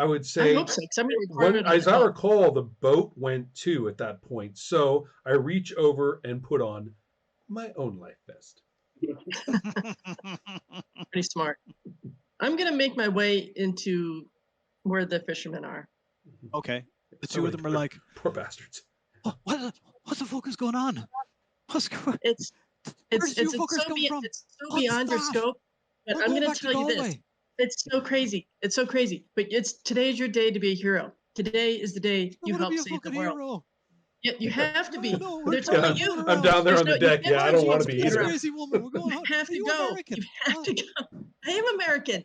would I say, hope so. 'Cause I'm gonna record it on as the I phone. recall, the boat went too at that point. So I reach over and put on my own life vest. Pretty smart. I'm gonna make my way into where the fishermen are. Okay. The two of them are like, poor bastards. what the fuck is going on? What's going? It's Where did you so fuckers come from? it's so What's beyond your that? scope. But We're I'm going gonna back to tell you this. Galway. It's so crazy. It's so crazy. But today's your day to be a hero. Today is the day I you wanna help be a save the fucking world. hero. Yeah, you have to be. No, But it's we're only going you. I'm down there There's on the you deck. Yeah, I don't want to be This either. crazy woman. We're going. You have Are to you go. American? You have to go. I am American.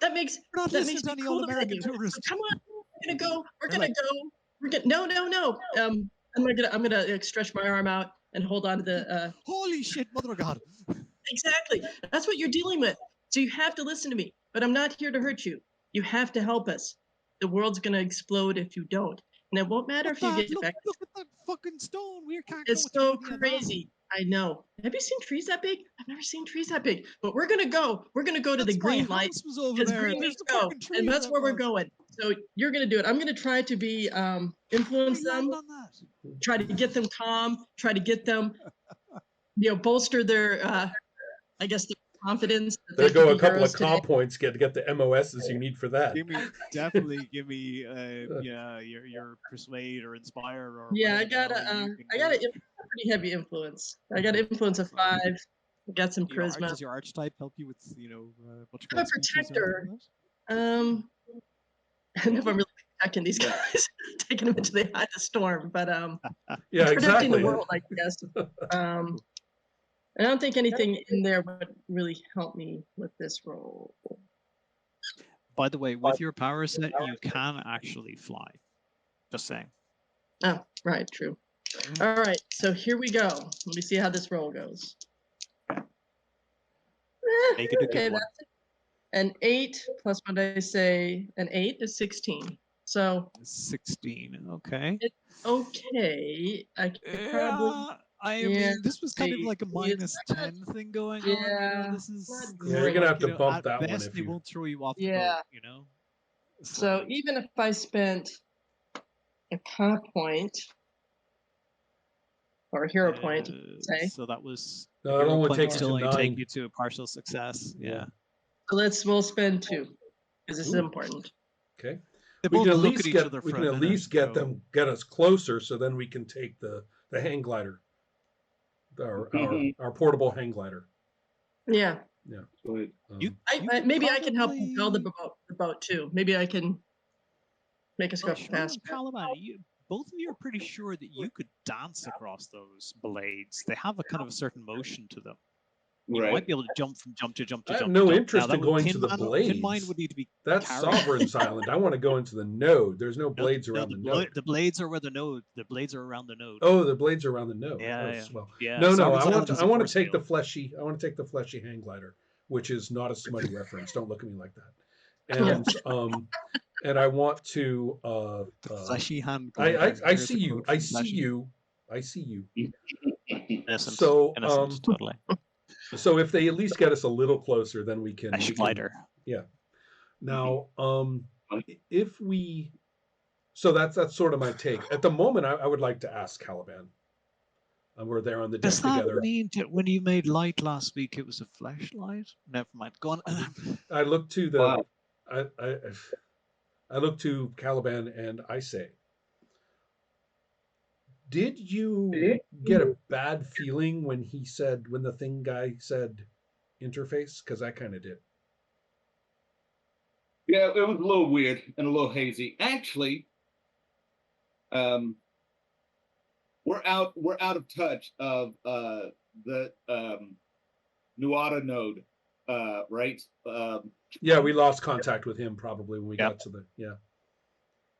That makes We're not that listening makes to me any cooler old than American you. tourists. So come on, we're gonna go. We're They're gonna like- go. We're gonna no. I'm gonna stretch my arm out and hold on to the. Holy shit, mother of God! Exactly. That's what you're dealing with. So you have to listen to me. But I'm not here to hurt you. You have to help us. The world's gonna explode if you don't. And it won't matter if you get back. Look at that fucking stone. We can't It's go so through any of crazy. I know. Have you seen trees that big? I've never seen trees that big. But we're gonna go. We're gonna go to the That's my green light. house was over Because there. green There's means the go. fucking tree And that's that where we're was. going. So you're gonna do it. I'm gonna try to be influence We them, land on that. try to get them calm, try to get them, bolster their I guess their confidence. that There they go can a be couple of heroes today. comp points to get the MOSs you need for that. Definitely give me, your persuade or inspire or. Yeah, I whatever got you can I got a do. pretty heavy influence. I got an influence of 5. I got some charisma. Does your archetype help you with, what you I'm call a speeches or protector. anything like I don't know if I'm really protecting these guys, taking them into the eye of the storm, but Yeah, protecting exactly. the world, I guess. I don't think anything in there would really help me with this role. that? By the way, with your power set, you can actually fly. Just saying. Oh, right, true. All right, so here we go. Let me see how this roll goes. Make it a good Okay, one. that's an 8 plus what did I say? An 8 is 16. So 16. Okay. okay, I could probably. I Yeah, mean, this was kind of like a it's not- -10 thing going Yeah, on. This is not Yeah, you're gonna have to like, bump at that one best, if they you. won't throw you off the Yeah. boat. So even if I spent a con point or a hero point, say. So that was. No, the that hero only point takes would you still to only take 9. you to a partial success. Yeah. So we'll spend 2 because this is Ooh. important. Okay. They We both can at look least at each get other we for can a at minute least and go, get us closer, so then we can take the hang glider, our portable hang glider. Yeah, Yeah. Good. maybe I can help propel the probably- boat too. Maybe I can make us go Well, Shmuel faster. and Caliban, both of you are pretty sure that you could dance across those blades. They have a kind of a certain motion to them. You Right. might be able to jump from jump to jump to I have jump. no to jump. interest Now, in going to the Tin blades. mine would need to be. That's carried. Sovereign's Island. I want to go into the node. There's no blades around the node. The blades are where the node. The blades are around the node. Oh, the blades are around the node. Yeah, Oh, yeah. swell. Yeah, No, Sovereign's I Island is want a to force take the field. fleshy. I want to take the fleshy hang glider, which is not a smutty reference. Don't look at me like that. And and I want to. The fleshy hand. I glider. see you. I see you. I see you. Innocent. So Innocent, totally. So if they at least get us a little closer, then we can. Flesh glider. Yeah. Now, if we, so that's sort of my take. At the moment, I would like to ask Caliban. We're there on the deck Does that together. mean that when you made light last week, it was a flashlight? Never mind. Go on. I look to the, Wow. I look to Caliban and I say, did you get a bad feeling when the thing guy said interface? Because I kind of did. Yeah, it was a little weird and a little hazy. Actually, we're out of touch of the Nuada node, right? Yeah, we lost contact with him probably when we got to the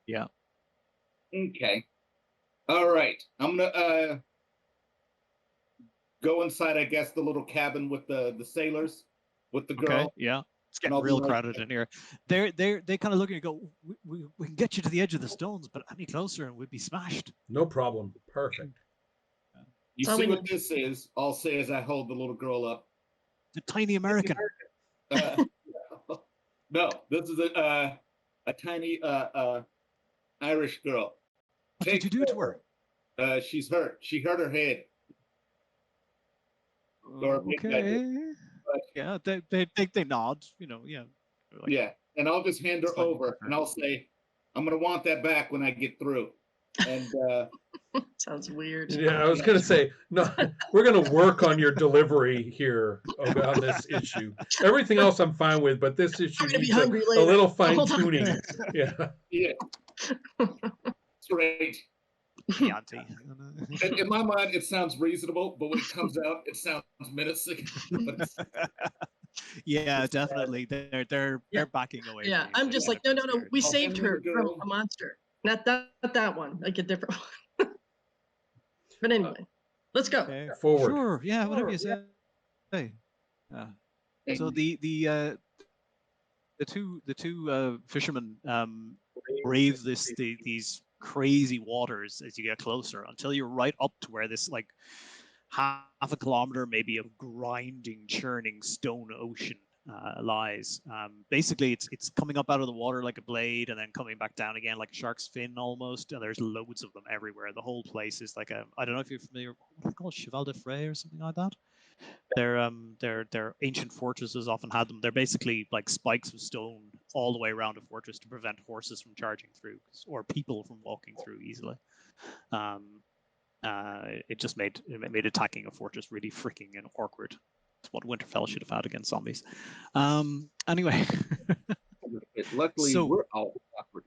Yeah. Okay. All right. I'm gonna go inside, I guess, the little cabin with the sailors, with the girl. Okay. Yeah. It's And getting I'll be real like- crowded in here. They kind of look at you and go, we can get you to the edge of the stones, but any closer and we'd be smashed. No problem. Perfect. You Tell see me- what this is? I'll say as I hold the little girl up. The tiny American. No, this is a a tiny Irish girl. What did you do to her? She's hurt. She hurt her head. Or Okay. Yeah, they nod. You know, yeah. Like, yeah, and I'll just hand her over, and I'll say, "I'm gonna want that back when I get through." And sounds weird. Yeah, I was gonna say, no, we're gonna work on your delivery here on this issue. Everything else I'm fine with, but this issue needs a little fine tuning. Yeah. Yeah. Great. Chianti. In my mind, it sounds reasonable, but when it comes out, it sounds menacing. Yeah, definitely. They're backing away. Yeah, I'm just like, no. We saved her from a monster. Not that one, like a different one. But anyway, let's go. Okay. Forward. Sure. Yeah, whatever you say. Hey. So the two fishermen brave these crazy waters as you get closer until you're right up to where this like half a kilometer maybe of grinding, churning stone ocean lies. Basically, it's coming up out of the water like a blade and then coming back down again like a shark's fin almost. And there's loads of them everywhere. The whole place is like I don't know if you're familiar. What are they called? Cheval de Fray or something like that. Their ancient fortresses often had them. They're basically like spikes of stone all the way around a fortress to prevent horses from charging through or people from walking through easily. It just made attacking a fortress really freaking and awkward. It's what Winterfell should have had against zombies. Anyway. Luckily, we're all awkward.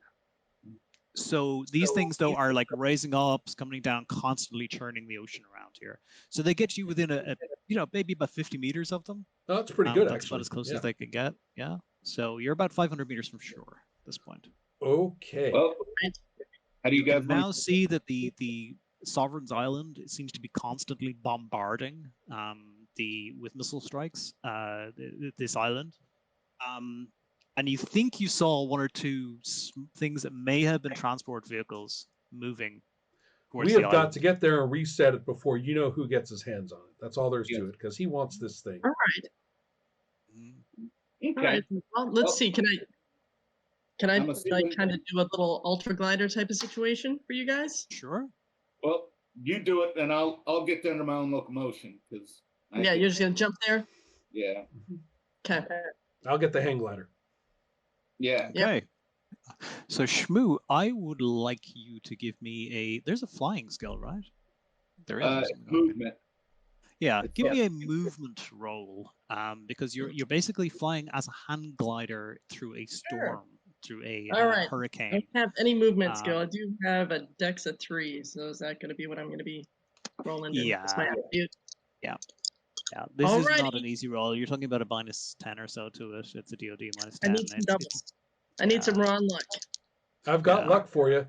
So these things though are like rising up, coming down, constantly churning the ocean around here. So they get you within a maybe about 50 meters of them. Oh, that's pretty good. That's actually. about as close as they can get. Yeah. So you're about 500 meters from shore at this point. Okay. Well, how do you guys now see that the Sovereign's Island seems to be constantly bombarding with missile strikes this island. And you think you saw one or two things that may have been transport vehicles moving. We have got to get there and reset it before you know who gets his hands on it. That's all there's to it, because he wants this thing. All right. Okay. All right. Well, let's see. Can I like kind of do a little ultra glider type of situation for you guys? Sure. Well, you do it, and I'll get there under my own locomotion because. Yeah, you're just gonna jump there. Yeah. Okay. I'll get the hang glider. Yeah. Okay. So Shmoo, I would like you to give me there's a flying skill, right? There is movement. Yeah, give me a movement roll, because you're basically flying as a hand glider through a storm, through a hurricane. I don't have any movement skill. I do have a dex of 3, so is that going to be what I'm going to be rolling? Yeah. Yeah. Yeah, this is not an easy roll. You're talking about a minus 10 or so to it. It's a DOD minus 10. I need some doubles. I need some raw luck. I've got luck for you.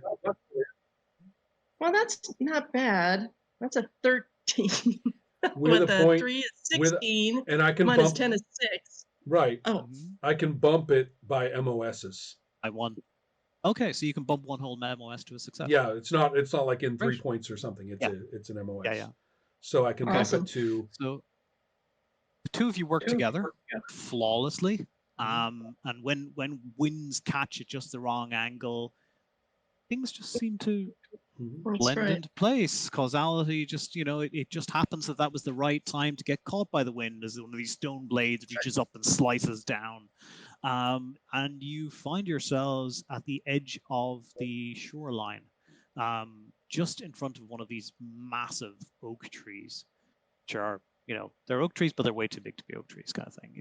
Well, that's not bad. That's a 13. With a point, 3 is 16. And I can minus bump 10 is 6. Right. Oh. I can bump it by MOSs. I won. Okay, so you can bump one whole MOS to a success. Yeah, it's not like in 3 points or something. It's an MOS. Yeah. So I can bump it to. So the two of you work together flawlessly. And when winds catch at just the wrong angle, things just seem to blend into place. Causality just, it just happens that was the right time to get caught by the wind as one of these stone blades reaches up and slices down. And you find yourselves at the edge of the shoreline, just in front of one of these massive oak trees, which are, they're oak trees, but they're way too big to be oak trees kind of thing,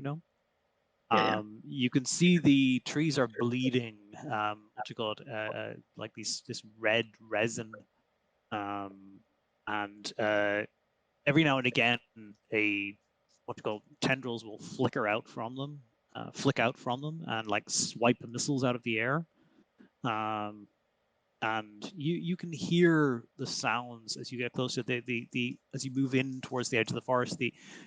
You can see the trees are bleeding, what you call it, like this red resin, and every now and again, tendrils will flick out from them, and like swipe missiles out of the air. And you can hear the sounds as you get closer. As you move in towards the edge of the forest,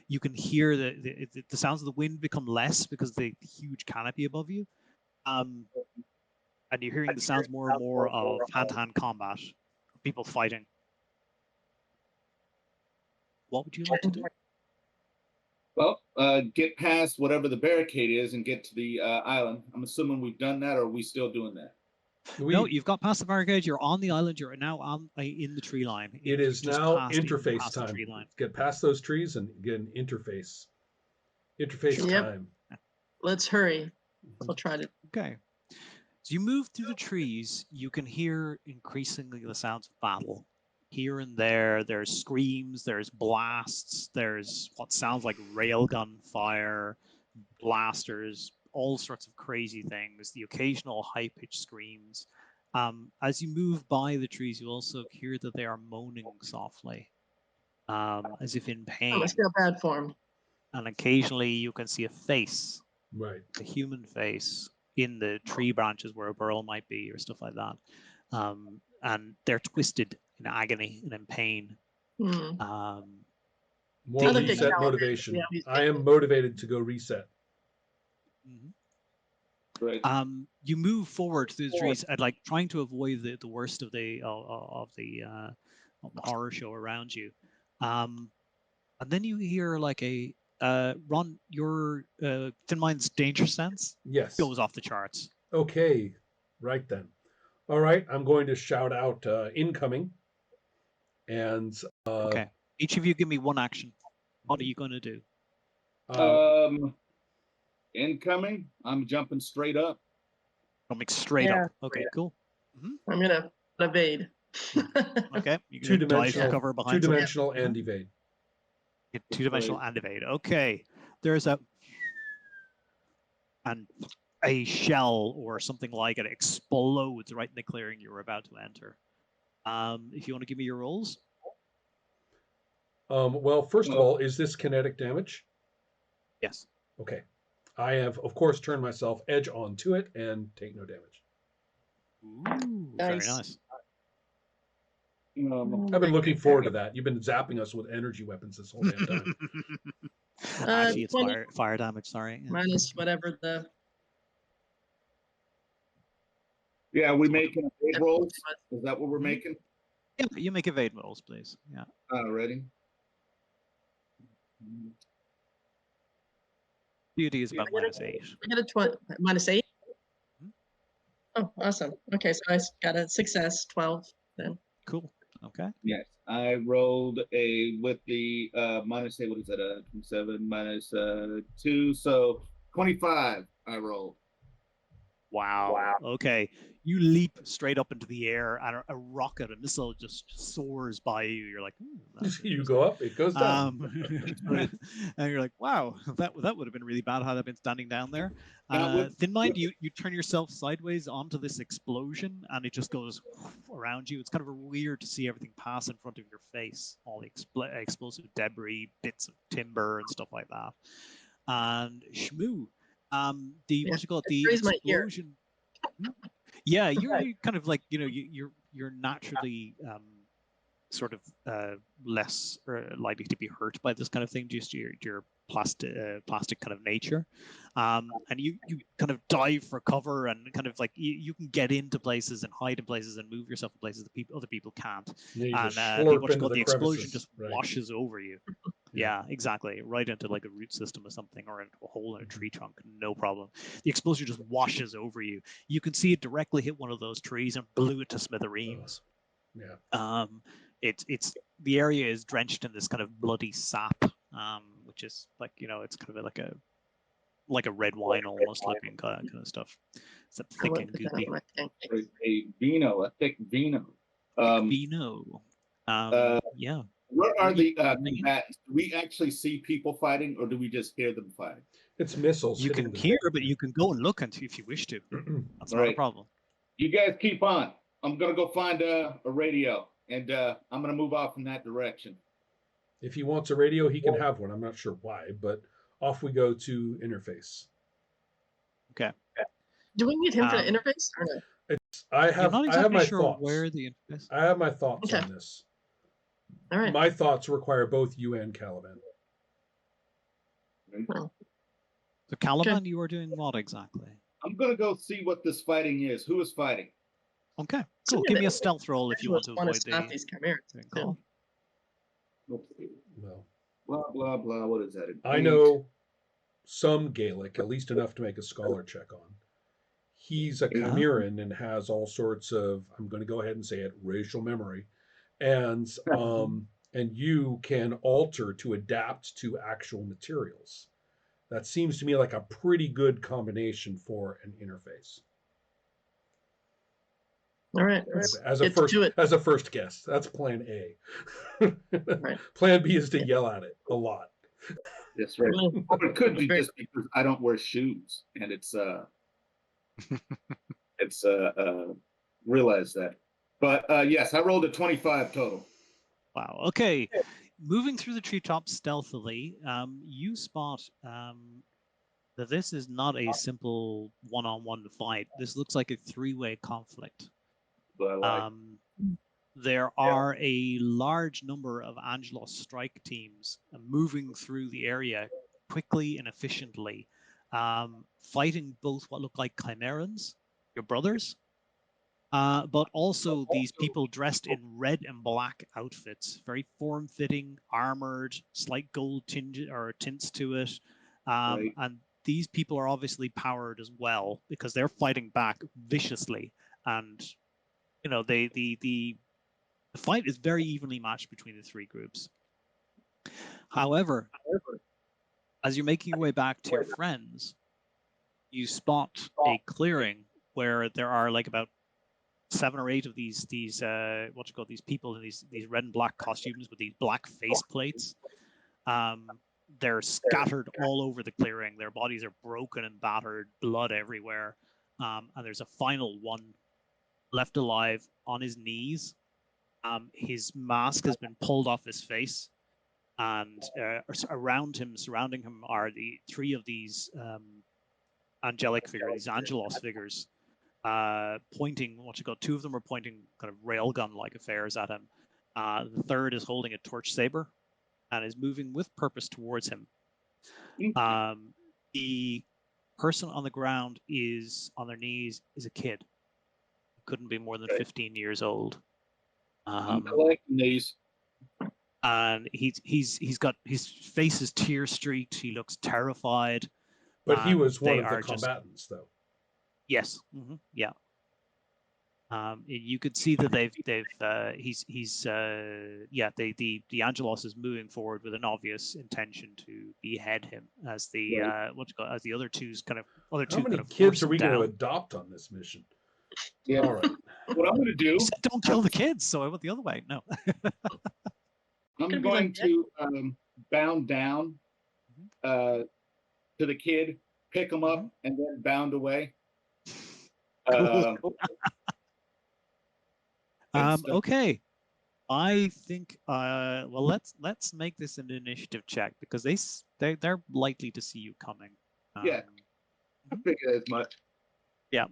you can hear the sounds of the wind become less because of the huge canopy above you, and you're hearing the sounds more and more of hand-to-hand combat, people fighting. What would you like to do? Well, get past whatever the barricade is and get to the island. I'm assuming we've done that, or are we still doing that? No, you've got past the barricade. You're on the island. You're now on in the tree line. It is now interface time. Get past those trees and get an interface. Interface time. Let's hurry. I'll try to. Okay. As you move through the trees, you can hear increasingly the sounds of battle. Here and there, there's screams, there's blasts, there's what sounds like railgun fire, blasters, all sorts of crazy things, the occasional high-pitched screams. As you move by the trees, you also hear that they are moaning softly, as if in pain. I feel bad for him. And occasionally you can see a face, right, a human face, in the tree branches where a burl might be or stuff like that. And they're twisted in agony and in pain. More reset motivation. Yeah, I am motivated to go reset. Right. You move forward through the trees and like trying to avoid the worst of the horror show around you. And then you hear like a Ron, your Thin Mind's danger sense goes off the charts. Okay, right then. All right, I'm going to shout out incoming. And okay, each of you give me one action. What are you going to do? Incoming. I'm jumping straight up. Coming straight up. Okay, cool. I'm gonna evade. Okay, two-dimensional and evade. Two-dimensional and evade. Okay, there's a shell or something like it explodes right in the clearing you're about to enter. If you want to give me your rolls. Well, first of all, is this kinetic damage? Yes. Okay. I have, of course, turned myself edge on to it and take no damage. Ooh, very nice. I've been looking forward to that. You've been zapping us with energy weapons this whole damn time. Actually, it's fire damage, sorry. Minus whatever the... Yeah, are we making evade rolls? Is that what we're making? Yeah, you make evade rolls, please. Yeah. Ready? Beauty is about -8. I got a -8? Oh, awesome. Okay, so I got a success, 12 then. Cool. Okay. Yes, I rolled with the -8. What is that? 7 minus 2, so 25. I rolled. Wow. Okay. You leap straight up into the air, and a rocket, a missile, just soars by you. You're like, you go up, it goes down, and you're like, wow, that would have been really bad had I been standing down there. Thin Mind, you turn yourself sideways onto this explosion, and it just goes around you. It's kind of weird to see everything pass in front of your face, all the explosive debris, bits of timber, and stuff like that. And Shmoo, the explosion. Yeah, you're kind of like, you're naturally sort of less likely to be hurt by this kind of thing, just your plastic kind of nature, and you kind of dive for cover, and kind of like you can get into places and hide in places and move yourself in places that other people can't, and the explosion just washes over you. Yeah, exactly. Right into like a root system or something, or into a hole in a tree trunk, no problem. The explosion just washes over you. You can see it directly hit one of those trees and blew it to smithereens. Yeah. It's the area is drenched in this kind of bloody sap, which is like, it's kind of like a red wine almost looking kind of stuff. It's a thick and goopy. A thick vino. Vino. Yeah. Where are the bats? Do we actually see people fighting, or do we just hear them fighting? It's missiles. You can hear, but you can go and look if you wish to. That's not a problem. You guys keep on. I'm gonna go find a radio, and I'm gonna move off in that direction. If he wants a radio, he can have one. I'm not sure why, but off we go to interface. Okay. Do we need him for the interface or no? I have my thoughts. Where the interface? I have my thoughts on this. All right. My thoughts require both you and Caliban. So Caliban, you are doing what exactly? I'm gonna go see what this fighting is. Who is fighting? Okay, cool. Give me a stealth roll if you want to avoid stop these chimeras. Well, blah blah blah. What is that? I know some Gaelic, at least enough to make a scholar check on. He's a Chimeran and has all sorts of, I'm going to go ahead and say it, racial memory. And you can alter to adapt to actual materials. That seems to me like a pretty good combination for an interface. All right. As a first guess, that's plan A. Right. Plan B is to yell at it a lot. That's right. Well, it could be just because I don't wear shoes, and it's realize that. But yes, I rolled a 25 total. Wow. Okay. Moving through the treetops stealthily, you spot that this is not a simple one-on-one fight. This looks like a three-way conflict. There are a large number of Angelos strike teams moving through the area quickly and efficiently, fighting both what look like Chimerans, your brothers, but also these people dressed in red and black outfits, very form-fitting, armored, slight gold tints to it, and these people are obviously powered as well because they're fighting back viciously, and you know the fight is very evenly matched between the three groups. However, as you're making your way back to your friends, you spot a clearing where there are like about 7 or 8 of these these people in these red and black costumes with these black face plates. They're scattered all over the clearing. Their bodies are broken and battered, blood everywhere. And there's a final one left alive on his knees. His mask has been pulled off his face, and surrounding him are the 3 of these angelic figures, these Angelos figures, pointing, 2 of them are pointing kind of railgun-like affairs at him. The third is holding a torch saber and is moving with purpose towards him. The person on the ground is on their knees is a kid. Couldn't be more than 15 years old. I'm collecting these. And he's got his face is tear streaked. He looks terrified. But he was one of the combatants, though. Yes. Yeah. You could see that the Angelos is moving forward with an obvious intention to behead him as the as the other two kind of How many kids are we going to adopt on this mission? Yeah. All right. What I'm going to do? You said don't kill the kids, so I went the other way. No. I'm going to bound down to the kid, pick him up, and then bound away. Okay. I think well let's make this an initiative check because they're likely to see you coming. Yeah. I figured as much. Yeah.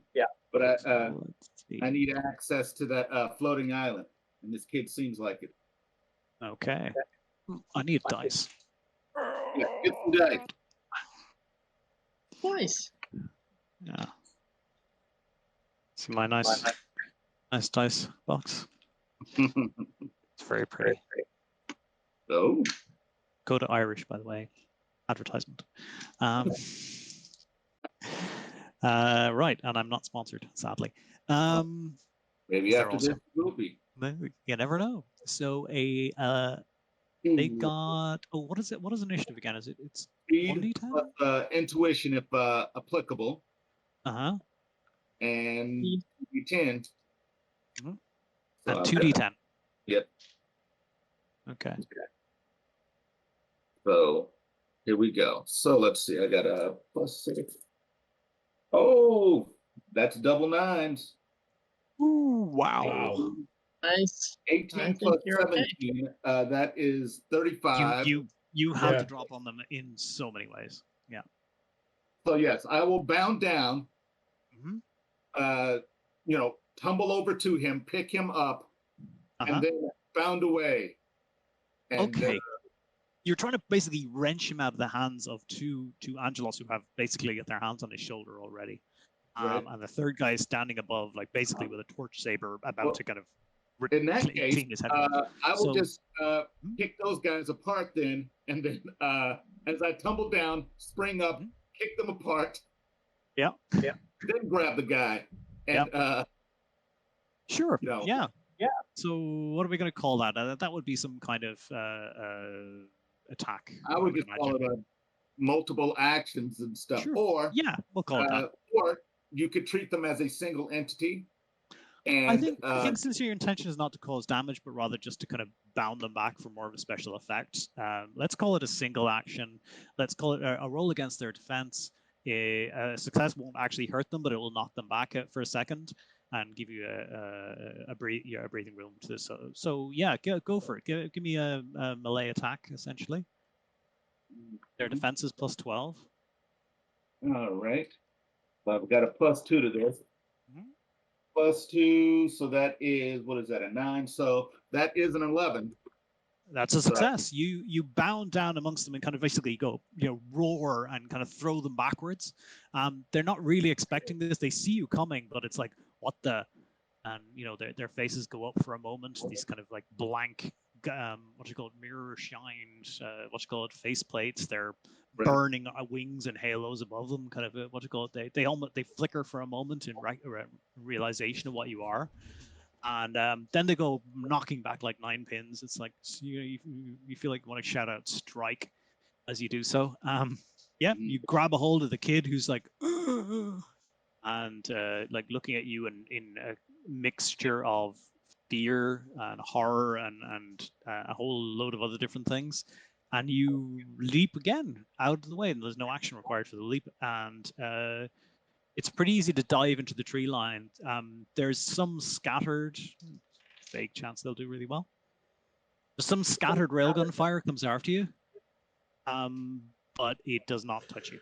But I need access to that floating island, and this kid seems like it. Okay. I need dice. Yeah, get some dice. Nice. Yeah. See my nice dice box. It's very pretty. Oh. Go to Irish, by the way. Advertisement. Right, and I'm not sponsored, sadly. Maybe after this will be. You never know. So they got what is it? What is initiative again? Is it's speed, intuition if applicable. Uh-huh. And 2d10. And 2d10. Yep. Okay. So here we go. So let's see. I got a +6. Oh, that's double 9s. Ooh, wow. Nice. 18 plus 17. Okay. That is 35. You have to drop on them in so many ways. Yeah. So yes, I will bound down. Tumble over to him, pick him up, and then bound away. And, okay. You're trying to basically wrench him out of the hands of two Angelos who have basically got their hands on his shoulder already. Right. And the third guy is standing above, like basically with a torch saber about to kind of In that case, clean his head. I will So- just kick those guys apart then, and then as I tumble down, spring up, kick them apart. Yeah. Then grab the guy and Sure. you know. Yeah. So what are we going to call that? That would be some kind of attack. I would just call it multiple actions and stuff. Sure. Or Yeah, we'll call it that. Or you could treat them as a single entity. And I think since your intention is not to cause damage, but rather just to kind of bound them back for more of a special effect, let's call it a single action. Let's call it a roll against their defense. A success won't actually hurt them, but it will knock them back for a second and give you a breathing room to this. So yeah, go for it. Give me a melee attack essentially. Their defense is plus 12. all right. Well, I've got a +2 to this. +2, so that is, what is that, a 9? So that is an 11. That's a success. You bound down amongst them and kind of basically go, roar and kind of throw them backwards. They're not really expecting this. They see you coming, but it's like, what the? And their faces go up for a moment. These kind of like blank, mirror shined, face plates. They're burning wings and halos above them. Kind of they flicker for a moment in realization of what you are. And then they go knocking back like 9 pins. It's like you feel like you want to shout out "strike" as you do so. You grab a hold of the kid who's like, and like looking at you in a mixture of fear and horror and a whole load of other different things. And you leap again out of the way, and there's no action required for the leap. And it's pretty easy to dive into the tree line. There's some scattered, vague chance they'll do really well. There's some scattered railgun fire comes after you, but it does not touch you.